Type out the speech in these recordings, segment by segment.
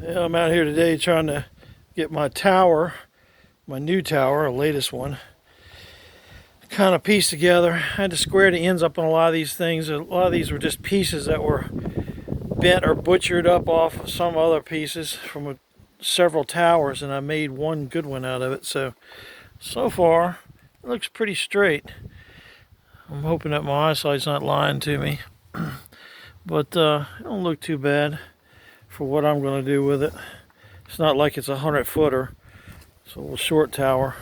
Yeah, I'm out here today trying to get my tower, my new tower, the latest one, kind of pieced together. I had to square the ends up on a lot of these things. A lot of these were just pieces that were bent or butchered up off some other pieces from several towers, and I made one good one out of it. So far, it looks pretty straight. I'm hoping that my eyesight's not lying to me, but it don't look too bad for what I'm going to do with it. It's not like it's a 100-footer. It's a little short tower.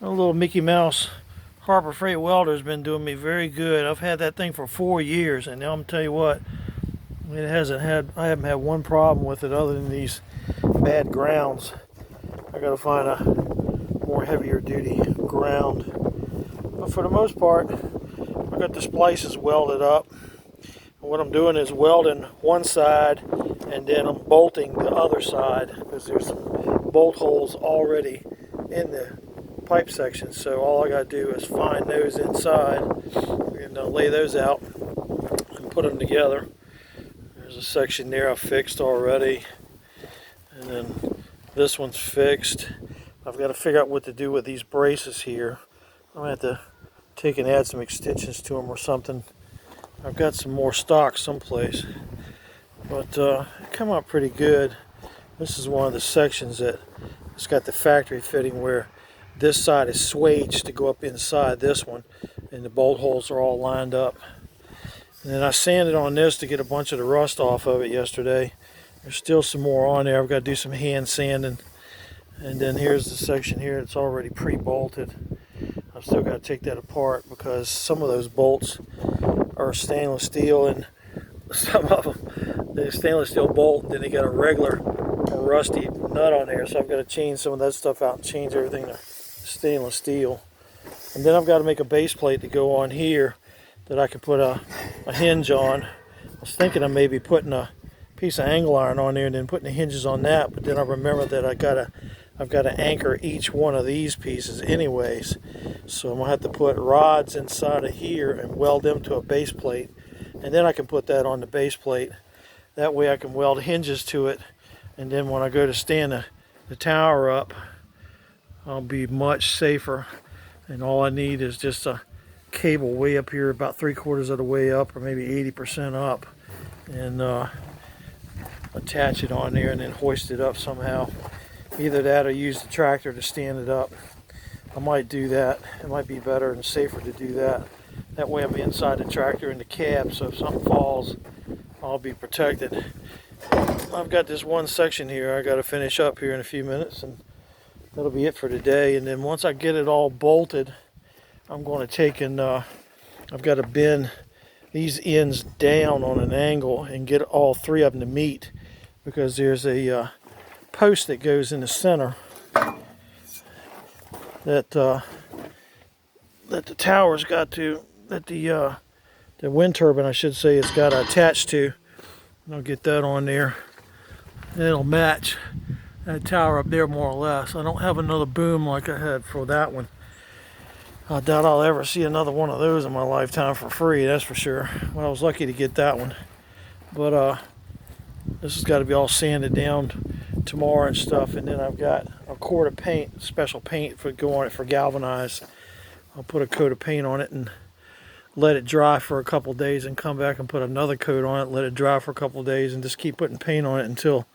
A little Mickey Mouse Harbor Freight welder has been doing me very good. I've had that thing for 4 years, and now I'm tell you what, I haven't had one problem with it other than these bad grounds. I got to find a more heavier duty ground. But for the most part, I got the splices welded up. And what I'm doing is welding one side, and then I'm bolting the other side because there's some bolt holes already in the pipe section. So all I got to do is find those inside and lay those out and put them together. There's a section there I fixed already, and then this one's fixed. I've got to figure out what to do with these braces here. I'm going to have to take and add some extensions to them or something. I've got some more stock someplace, but it come out pretty good. This is one of the sections that it's got the factory fitting where this side is swaged to go up inside this one, and the bolt holes are all lined up. And then I sanded on this to get a bunch of the rust off of it yesterday. There's still some more on there. I've got to do some hand sanding. And then here's the section here that's already pre-bolted. I've still got to take that apart because some of those bolts are stainless steel, and some of them, they're stainless steel bolt, and then they got a regular rusty nut on there. So I've got to change some of that stuff out and change everything to stainless steel. And then I've got to make a base plate to go on here that I can put a hinge on. I was thinking of maybe putting a piece of angle iron on there and then putting the hinges on that, but then I remember that I've got to anchor each one of these pieces anyways. So I'm going to have to put rods inside of here and weld them to a base plate. And then I can put that on the base plate. That way I can weld hinges to it. And then when I go to stand the tower up, I'll be much safer. And all I need is just a cable way up here, about 3/4 of the way up, or maybe 80% up. And attach it on there and then hoist it up somehow. Either that or use the tractor to stand it up. I might do that. It might be better and safer to do that. That way I'm inside the tractor in the cab, so if something falls, I'll be protected. I've got this one section here I got to finish up here in a few minutes, and that'll be it for today. And then once I get it all bolted, I'm going to take and I've got to bend these ends down on an angle and get all three of them to meet, because there's a post that goes in the center that the tower's got to, that the wind turbine, I should say, has got to attach to. And I'll get that on there, and it'll match that tower up there more or less. I don't have another boom like I had for that one. I doubt I'll ever see another one of those in my lifetime for free, that's for sure. Well, I was lucky to get that one. But this has got to be all sanded down tomorrow and stuff. And then I've got a quart of paint, special paint for go on it for galvanized. I'll put a coat of paint on it and let it dry for a couple days, and come back and put another coat on it, let it dry for a couple days, and just keep putting paint on it until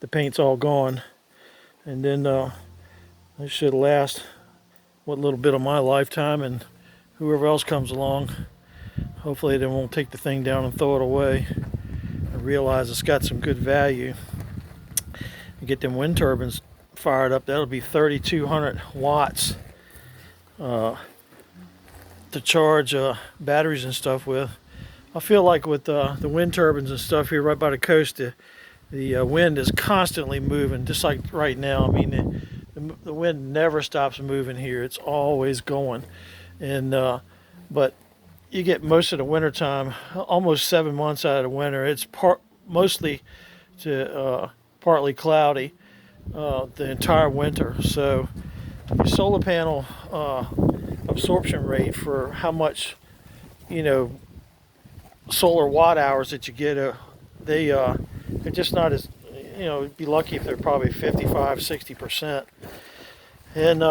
the paint's all gone. And then it should last what little bit of my lifetime, and whoever else comes along, hopefully they won't take the thing down and throw it away and realize it's got some good value. And get them wind turbines fired up. That'll be 3,200 watts to charge batteries and stuff with. I feel like with the wind turbines and stuff here right by the coast, the wind is constantly moving, just like right now. I mean, the wind never stops moving here. It's always going. And but you get most of the winter time, almost 7 months out of the winter, it's mostly to partly cloudy the entire winter. So your solar panel absorption rate for how much, solar watt hours that you get, they're just not as you know, be lucky if they're probably 55-60%. And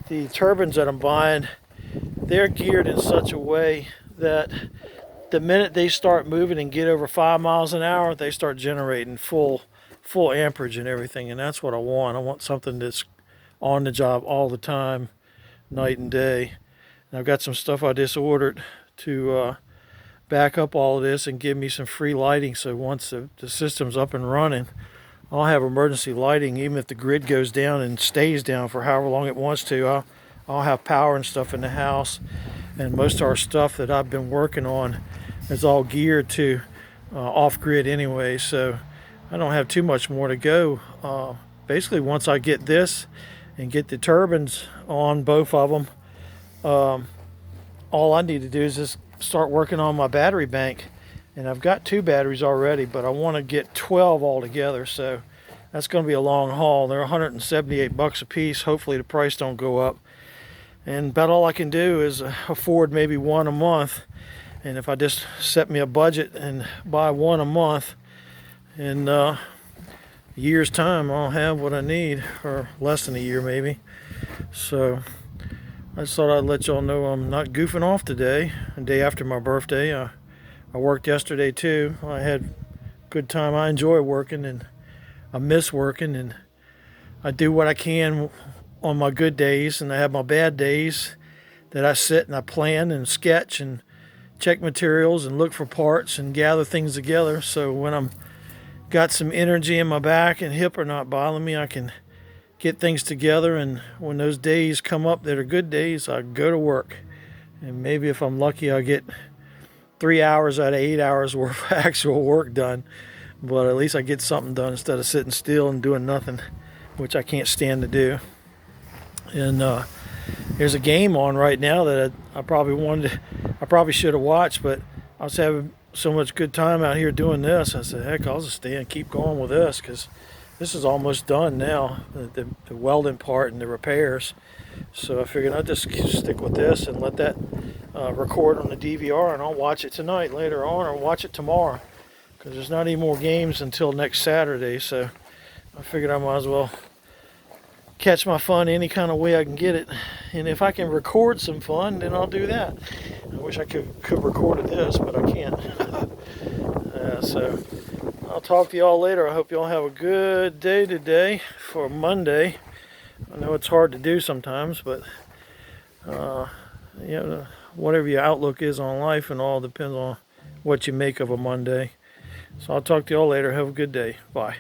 the turbines that I'm buying, they're geared in such a way that the minute they start moving and get over 5 miles an hour, they start generating full amperage and everything. And that's what I want. I want something that's on the job all the time, night and day. And I've got some stuff I just ordered to back up all of this and give me some free lighting, so once the system's up and running, I'll have emergency lighting. Even if the grid goes down and stays down for however long it wants to, I'll have power and stuff in the house. And most of our stuff that I've been working on is all geared to off-grid anyway, so I don't have too much more to go. Basically, once I get this and get the turbines on both of them, all I need to do is just start working on my battery bank. And I've got 2 batteries already, but I want to get 12 altogether, so that's going to be a long haul. They're $178 a piece. Hopefully the price don't go up. And about all I can do is afford maybe one a month. And if I just set me a budget and buy one a month, in a year's time I'll have what I need, or less than a year maybe. So I just thought I'd let y'all know I'm not goofing off today, the day after my birthday. I worked yesterday too. I had a good time. I enjoy working and I miss working, and I do what I can on my good days, and I have my bad days that I sit and I plan and sketch and check materials and look for parts and gather things together. So when I'm got some energy in my back and hip are not bothering me, I can get things together. And when those days come up that are good days, I go to work. And maybe if I'm lucky, I'll get 3 hours out of 8 hours worth of actual work done. But at least I get something done instead of sitting still and doing nothing, which I can't stand to do. And there's a game on right now that I probably should have watched, but I was having so much good time out here doing this. I said, heck, I'll just stay and keep going with this, because this is almost done now, the welding part and the repairs. So I figured I'd just stick with this and let that record on the DVR, and I'll watch it tonight later on, or watch it tomorrow, because there's not any more games until next Saturday. So I figured I might as well catch my fun any kind of way I can get it. And if I can record some fun, then I'll do that. I wish I could record this, but I can't. So I'll talk to y'all later. I hope y'all have a good day today for Monday. I know it's hard to do sometimes, but you know, whatever your outlook is on life and all depends on what you make of a Monday. So I'll talk to y'all later. Have a good day. Bye.